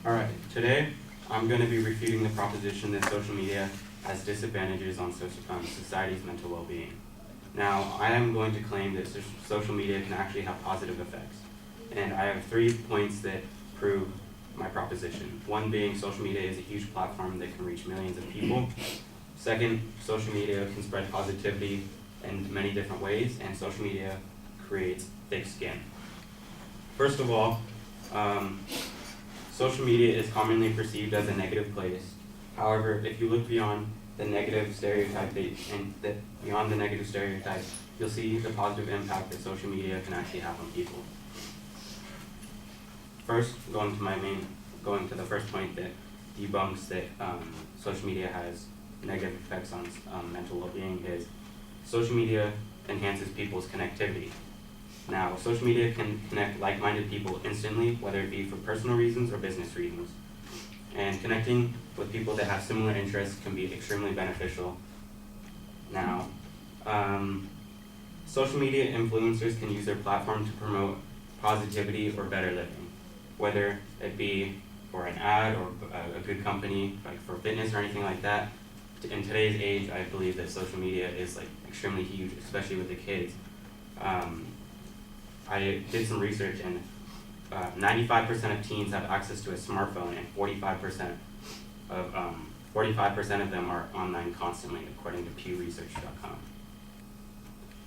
Alright, today I'm going to be refuting the proposition that social media has disadvantages on society's mental well-being. Now, I am going to claim that social media can actually have positive effects, and I have 3 points that prove my proposition. One being social media is a huge platform that can reach millions of people. Second, social media can spread positivity in many different ways, and social media creates thick skin. First of all, social media is commonly perceived as a negative place. However, if you look beyond the negative stereotype, beyond the negative stereotype, you'll see the positive impact that social media can actually have on people. First, going to the first point that debunks that social media has negative effects on mental well-being is social media enhances people's connectivity. Now, social media can connect like-minded people instantly, whether it be for personal reasons or business reasons. And connecting with people that have similar interests can be extremely beneficial. Now, social media influencers can use their platform to promote positivity or better living, whether it be for an ad or a good company, like for fitness or anything like that. In today's age, I believe that social media is extremely huge, especially with the kids. I did some research, and 95% of teens have access to a smartphone, and 45% of them are online constantly, according to PewResearch.com.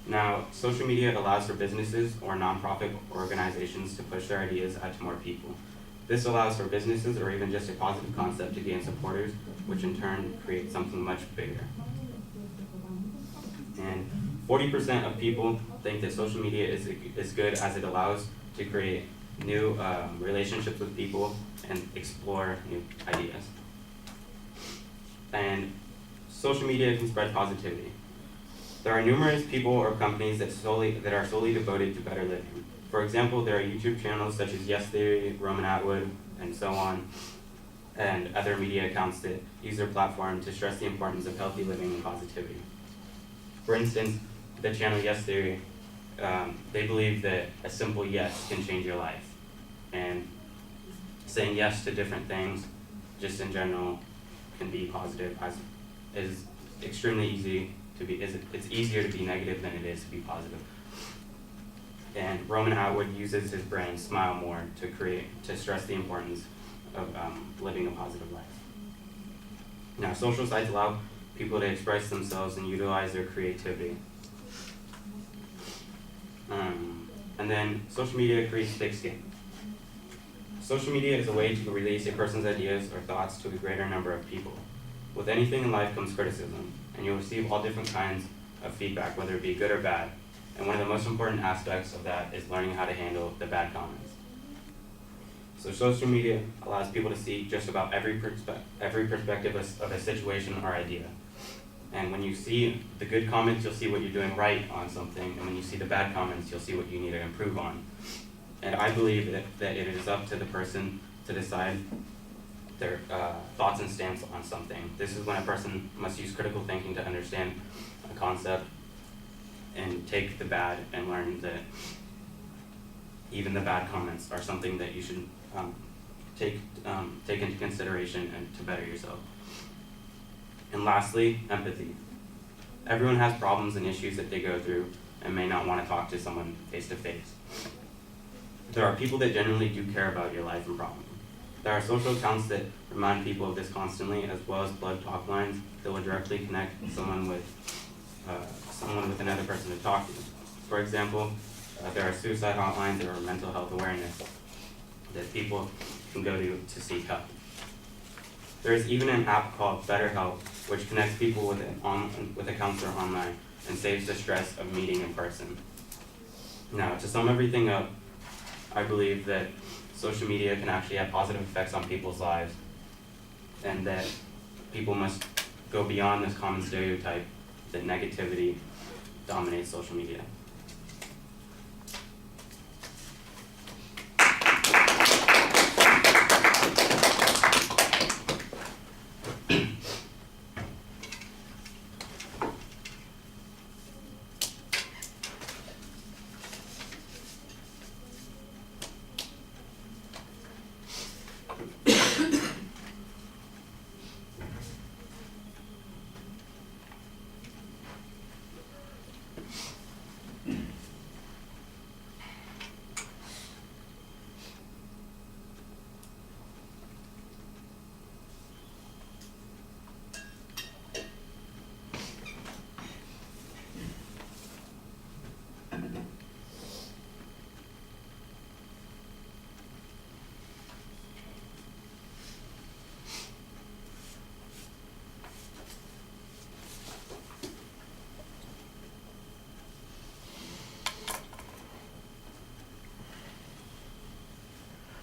Now, social media allows for businesses or nonprofit organizations to push their ideas out to more people. This allows for businesses or even just a positive concept to gain supporters, which in turn creates something much bigger. And 40% of people think that social media is good as it allows to create new relationships with people and explore new ideas. And social media can spread positivity. There are numerous people or companies that are solely devoted to better living. For example, there are YouTube channels such as Yes Theory, Roman Atwood, and so on, and other media accounts that use their platform to stress the importance of healthy living and positivity. For instance, the channel Yes Theory, they believe that a simple yes can change your life. And saying yes to different things, just in general, can be positive, as is extremely easy to be. It's easier to be negative than it is to be positive. And Roman Atwood uses his brand Smile More to stress the importance of living a positive life. Now, social sites allow people to express themselves and utilize their creativity. And then social media creates thick skin. Social media is a way to release a person's ideas or thoughts to a greater number of people. With anything in life comes criticism, and you'll receive all different kinds of feedback, whether it be good or bad. And one of the most important aspects of that is learning how to handle the bad comments. So social media allows people to see just about every perspective of a situation or idea. And when you see the good comments, you'll see what you're doing right on something, and when you see the bad comments, you'll see what you need to improve on. And I believe that it is up to the person to decide their thoughts and stance on something. This is when a person must use critical thinking to understand a concept and take the bad and learn that even the bad comments are something that you should take into consideration and to better yourself. And lastly, empathy. Everyone has problems and issues that they go through and may not want to talk to someone face to face. There are people that genuinely do care about your life and problems. There are social accounts that remind people of this constantly, as well as blood talk lines that will directly connect someone with another person to talk to. For example, there are suicide hotlines or mental health awareness that people can go to seek help. There is even an app called BetterHelp, which connects people with a counselor online and saves the stress of meeting in person. Now, to sum everything up, I believe that social media can actually have positive effects on people's lives, and that people must go beyond this common stereotype that negativity dominates social media.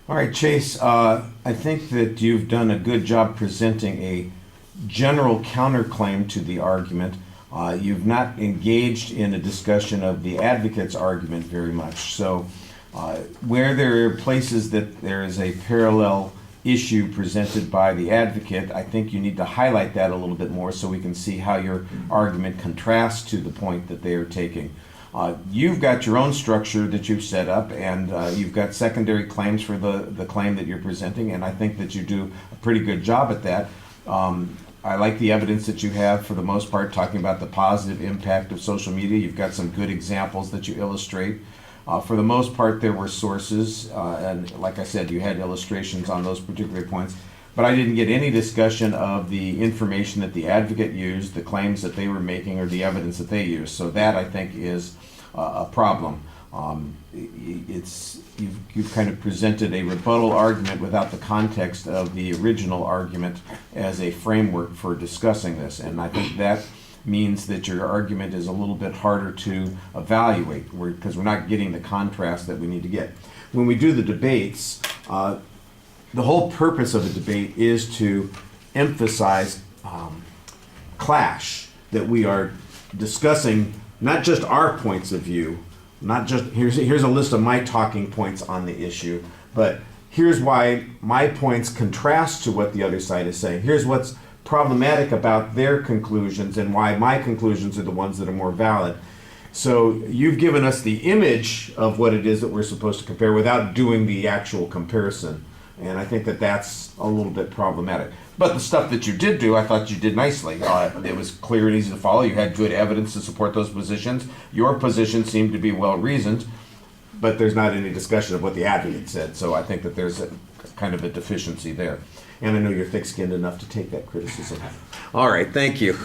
All right, Chase, I think that you've done a good job presenting a general counterclaim to the argument. You've not engaged in a discussion of the advocate's argument very much. So where there are places that there is a parallel issue presented by the advocate, I think you need to highlight that a little bit more so we can see how your argument contrasts to the point that they are taking. You've got your own structure that you've set up, and you've got secondary claims for the claim that you're presenting, and I think that you do a pretty good job at that. I like the evidence that you have, for the most part, talking about the positive impact of social media. You've got some good examples that you illustrate. For the most part, there were sources, and like I said, you had illustrations on those particular points. But I didn't get any discussion of the information that the advocate used, the claims that they were making, or the evidence that they used. So that, I think, is a problem. You've kind of presented a rebuttal argument without the context of the original argument as a framework for discussing this. And I think that means that your argument is a little bit harder to evaluate because we're not getting the contrast that we need to get. When we do the debates, the whole purpose of a debate is to emphasize clash, that we are discussing not just our points of view, not just here's a list of my talking points on the issue, but here's why my points contrast to what the other side is saying. Here's what's problematic about their conclusions and why my conclusions are the ones that are more valid. So you've given us the image of what it is that we're supposed to compare without doing the actual comparison. And I think that that's a little bit problematic. But the stuff that you did do, I thought you did nicely. It was clear and easy to follow. You had good evidence to support those positions. Your position seemed to be well-reasoned, but there's not any discussion of what the advocate said. So I think that there's a kind of a deficiency there. And I know you're thick-skinned enough to take that criticism. All right, thank you.